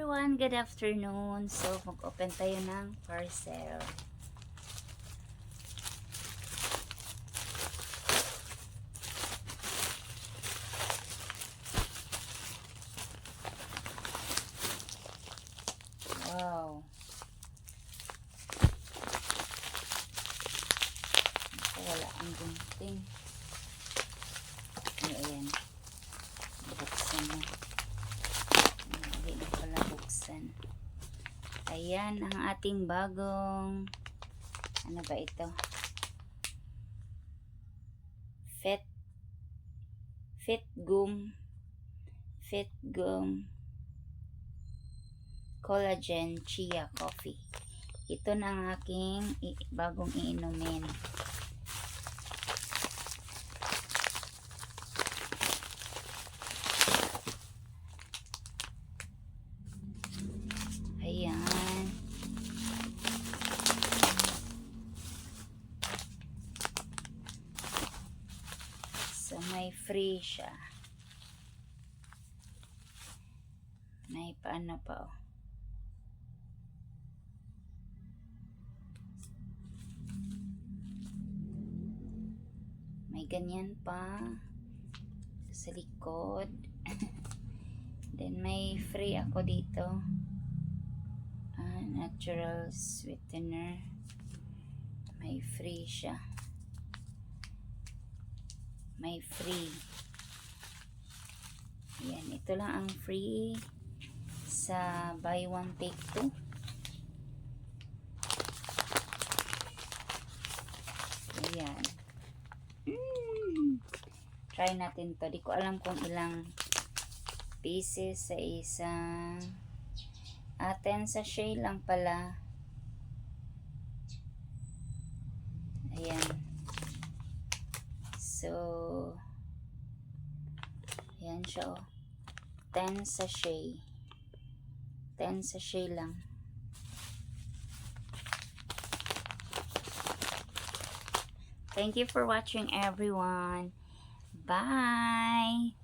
everyone, good afternoon. So, mag-open tayo ng parcel. Wow. Wala ang gunting. Ayan. Buksan mo. Hindi na pala buksan. Ayan ang ating bagong, ano ba ito? Fit Gum Collagen Chia Coffee. Ito na ang aking bagong iinumin. Ayan. So, may free siya. May paano pa, oh. May ganyan pa sa likod. Then, may free ako dito. Natural sweetener. May free siya. May free. Ayan, ito lang ang free sa buy one take two. Ayan. Try natin to. Di ko alam kung ilang pieces sa isang 10 sachet lang pala. Ayan. So, ayan siya, oh. 10 sachet. 10 sachet lang. Thank you for watching, everyone. Bye!